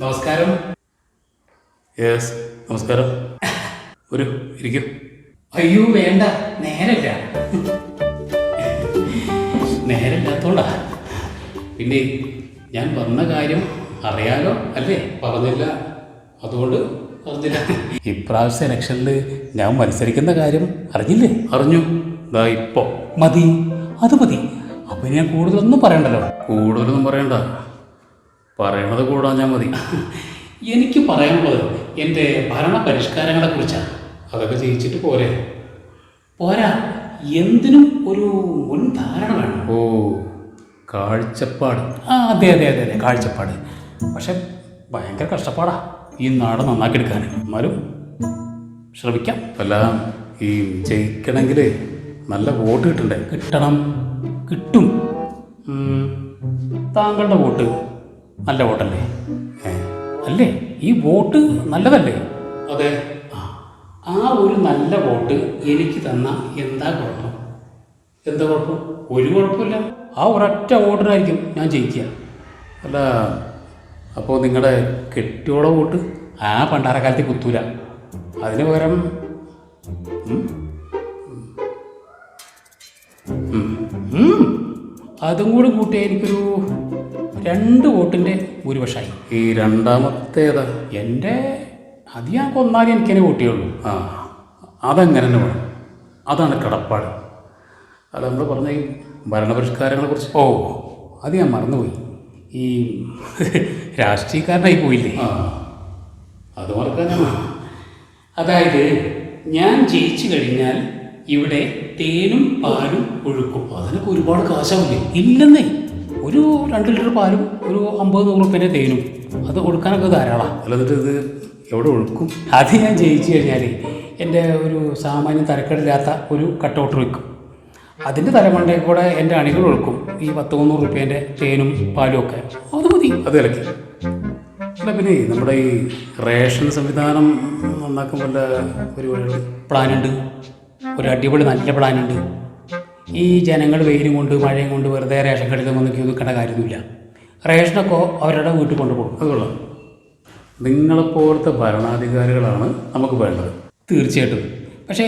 നമസ്കാരം. യെസ്, നമസ്കാരം. ഇരിക്കും. അയ്യോ വേണ്ട, നേരല്ല. നേരമില്ലാത്തോണ്ടാ. പിന്നെ ഞാൻ വന്ന കാര്യം അറിയാലോ അല്ലേ? പറഞ്ഞില്ല, അതുകൊണ്ട് പറഞ്ഞില്ല. ഇപ്രാവശ്യം ഇലക്ഷനിൽ ഞാൻ മത്സരിക്കുന്ന കാര്യം അറിഞ്ഞില്ലേ? അറിഞ്ഞു. ദാ ഇപ്പോ മതി, അത് മതി. അപ്പം ഞാൻ കൂടുതലൊന്നും പറയണ്ടല്ലോ. കൂടുതലൊന്നും പറയണ്ട, പറയണത് കൂടാൻ ഞാൻ മതി. എനിക്ക് പറയാനുള്ളത് എൻ്റെ ഭരണ പരിഷ്കാരങ്ങളെക്കുറിച്ചാണ്. അതൊക്കെ ജയിച്ചിട്ട് പോരെ? പോരാ, എന്തിനും ഒരു മുൻധാരണ വേണം. ഓ, കാഴ്ചപ്പാട്. അതെ അതെ അതെ അതെ, കാഴ്ചപ്പാട്. പക്ഷെ ഭയങ്കര കഷ്ടപ്പാടാ ഈ നാട് നന്നാക്കിയെടുക്കാൻ. എന്നാലും ശ്രമിക്കാം. അല്ല, ഈ ജയിക്കണമെങ്കിൽ നല്ല വോട്ട് കിട്ടണ്ടേ? കിട്ടും. താങ്കളുടെ വോട്ട് നല്ല വോട്ടല്ലേ? അല്ലേ? ഈ വോട്ട് നല്ലതല്ലേ? അതെ. ആ ഒരു നല്ല വോട്ട് എനിക്ക് തന്ന എന്താ കുഴപ്പം? എന്താ കുഴപ്പം? ഒരു കുഴപ്പമില്ല. ആ ഒരൊറ്റ വോട്ടിനായിരിക്കും ഞാൻ ജയിക്കുക. അല്ല, അപ്പോൾ നിങ്ങളുടെ കെട്ടിയോടെ വോട്ട്? ആ പണ്ടാരക്കാലത്ത് കുത്തൂല. അതിന് പകരം അതും കൂടി കൂട്ടിയാൽ എനിക്കൊരു 2 വോട്ടിൻ്റെ ഭൂരിപക്ഷമായി. ഈ രണ്ടാമത്തേതാ? എൻ്റെ അത് ഞാൻ കൊന്നാലും എനിക്കെന്നെ വോട്ട് ചെയ്യുള്ളൂ. അതങ്ങനെ തന്നെ വേണം. അതാണ് കടപ്പാട്. അല്ല, നമ്മൾ പറഞ്ഞ ഈ ഭരണപരിഷ്കാരങ്ങളെ കുറിച്ച്. അത് ഞാൻ മറന്നുപോയി. ഈ രാഷ്ട്രീയക്കാരനായി പോയില്ലേ? അത് മറക്കാൻ. അതായത് ഞാൻ ജയിച്ചു കഴിഞ്ഞാൽ ഇവിടെ തേനും പാലും ഒഴുക്കും. അതിനൊക്കെ ഒരുപാട് കാശാവില്ലേ? ഇല്ലെന്നേ, ഒരു 2 ലിറ്റർ പാലും ഒരു 50-100 റുപ്യൻ്റെ തേനും അത് കൊടുക്കാനൊക്കെ ധാരാളം. അല്ലാതെ ഇത് എവിടെ ഒഴുക്കും? അത് ഞാൻ ജയിച്ചു കഴിഞ്ഞാൽ എൻ്റെ ഒരു സാമാന്യം തരക്കേടില്ലാത്ത ഒരു കട്ടൗട്ട് വയ്ക്കും. അതിൻ്റെ തലമണ്ടയിൽ കൂടെ എൻ്റെ അണികൾ ഒഴുക്കും ഈ 10-300 റുപ്യേൻ്റെ തേനും പാലും ഒക്കെ. അത് മതി. അത് ഇറക്കി. അല്ല, പിന്നെ നമ്മുടെ ഈ റേഷൻ സംവിധാനം നന്നാക്കാൻ വല്ല പരിപാടികൾ? പ്ലാനുണ്ട്. ഒരു അടിപൊളി നല്ല പ്ലാനുണ്ട്. ഈ ജനങ്ങൾ വെയിലും കൊണ്ട് മഴയും കൊണ്ട് വെറുതെ റേഷൻ കടയിൽ വന്ന് ക്യൂ നിൽക്കേണ്ട കാര്യമൊന്നുമില്ല. റേഷനൊക്കെ അവരുടെ വീട്ടിൽ കൊണ്ടുപോകും. അത് കൊള്ളാം. നിങ്ങളെപ്പോലത്തെ ഭരണാധികാരികളാണ് നമുക്ക് വേണ്ടത്. തീർച്ചയായിട്ടും. പക്ഷേ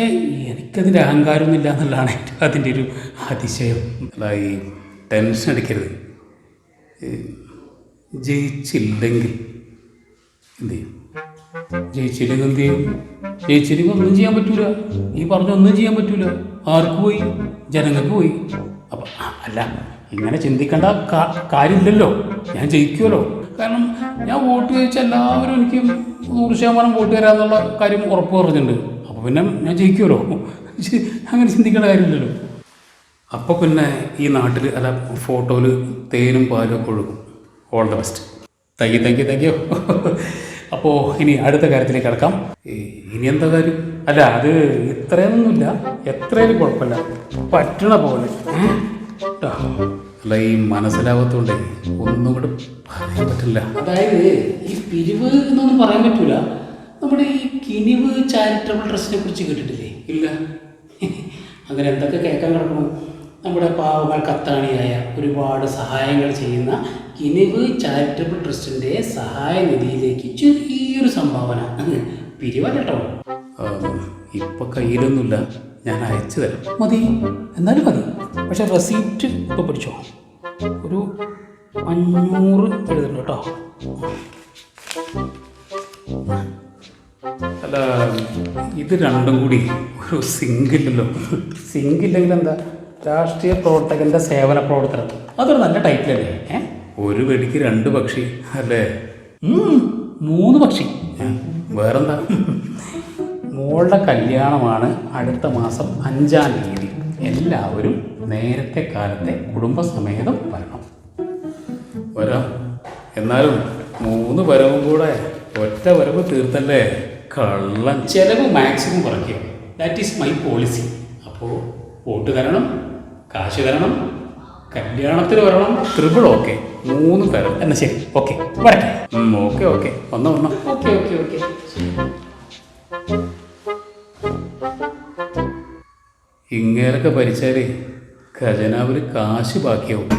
എനിക്കതിൻ്റെ അഹങ്കാരമൊന്നുമില്ല എന്നുള്ളതാണ് അതിൻ്റെ ഒരു അതിശയം. അല്ല, ഈ ടെൻഷൻ അടിക്കരുത്. ജയിച്ചില്ലെങ്കിൽ എന്ത് ചെയ്യും? ജയിച്ചില്ലെങ്കിൽ എന്ത് ചെയ്യും? ജയിച്ചില്ലെങ്കിൽ ഒന്നും ചെയ്യാൻ പറ്റൂല. ഈ പറഞ്ഞൊന്നും ചെയ്യാൻ പറ്റൂല. ആർക്ക് പോയി? ജനങ്ങൾക്ക് പോയി. അപ്പം അല്ല, ഇങ്ങനെ ചിന്തിക്കേണ്ട കാര്യമില്ലല്ലോ. ഞാൻ ജയിക്കുമല്ലോ. കാരണം ഞാൻ വോട്ട് ചോദിച്ചാൽ എല്ലാവരും എനിക്ക് 100% വോട്ട് തരാമെന്നുള്ള കാര്യം ഉറപ്പ് പറഞ്ഞിട്ടുണ്ട്. അപ്പോൾ പിന്നെ ഞാൻ ജയിക്കുമല്ലോ. അങ്ങനെ ചിന്തിക്കേണ്ട കാര്യമില്ലല്ലോ. അപ്പോൾ പിന്നെ ഈ നാട്ടിൽ അല്ല ഫോട്ടോയിൽ തേനും പാലും ഒക്കെ ഒഴുകും. All the best. Thank you. അപ്പോൾ ഇനി അടുത്ത കാര്യത്തിലേക്ക് കിടക്കാം. ഇനി എന്താ കാര്യം? അല്ല, അത് ഇത്രയൊന്നുമില്ല, എത്രയും കുഴപ്പമില്ല, പറ്റണ പോലെ. അല്ല, ഈ മനസ്സിലാവാത്തോണ്ടേ ഒന്നും കൂടെ പറയാൻ പറ്റില്ല. അതായത് ഈ പിരിവ് എന്നൊന്നും പറയാൻ പറ്റൂല. നമ്മുടെ ഈ കിനിവ് ചാരിറ്റബിൾ ട്രസ്റ്റിനെ കുറിച്ച് കേട്ടിട്ടില്ലേ? ഇല്ല. അങ്ങനെ എന്തൊക്കെ കേൾക്കാൻ കിടക്കണം. നമ്മുടെ പാവങ്ങൾക്ക് അത്താണിയായ ഒരുപാട് സഹായങ്ങൾ ചെയ്യുന്ന കിനിവ് ചാരിറ്റബിൾ ട്രസ്റ്റിൻ്റെ സഹായ നിധിയിലേക്ക് ചെറിയൊരു സംഭാവന. പിരിവല്ല കേട്ടോ. ഇപ്പം കയ്യിലൊന്നുമില്ല, ഞാൻ അയച്ചു തരാം. മതി, എന്നാലും മതി. പക്ഷെ റെസീപ്റ്റ് ഇപ്പോൾ പിടിച്ചോ. ഒരു 500 എഴുതുന്നുണ്ട് കേട്ടോ. അല്ല, ഇത് രണ്ടും കൂടി ഒരു സിങ്കില്ലല്ലോ. സിങ്കില്ലെങ്കിൽ എന്താ? രാഷ്ട്രീയ പ്രവർത്തകൻ്റെ സേവന പ്രവർത്തനം. അതൊരു നല്ല ടൈറ്റിലല്ലേ? ഒരു വെടിക്ക് 2 പക്ഷി അല്ലേ? 3 പക്ഷി. വേറെന്താ? മോളുടെ കല്യാണമാണ് അടുത്ത മാസം 5-ാം തീയതി. എല്ലാവരും നേരത്തെ കാലത്തെ കുടുംബസമേതം വരണം. വരാം. എന്നാലും 3 വരവും കൂടെ ഒറ്റ വരവ് തീർത്തല്ലേ? കള്ളൻ. ചിലവ് മാക്സിമം കുറയ്ക്കുക. That is my policy. അപ്പോൾ വോട്ട് തരണം, കാശ് തരണം, കല്യാണത്തിന് വരണം. Triple okay. 3 തരം. എന്നാൽ ശരി, ഓക്കെ, വരട്ടെ. ഓക്കെ. വന്നോ. ഓക്കെ. ഇങ്ങേരൊക്കെ ഭരിച്ചാലേ ഖജനാവിൽ കാശ് ബാക്കിയാവും.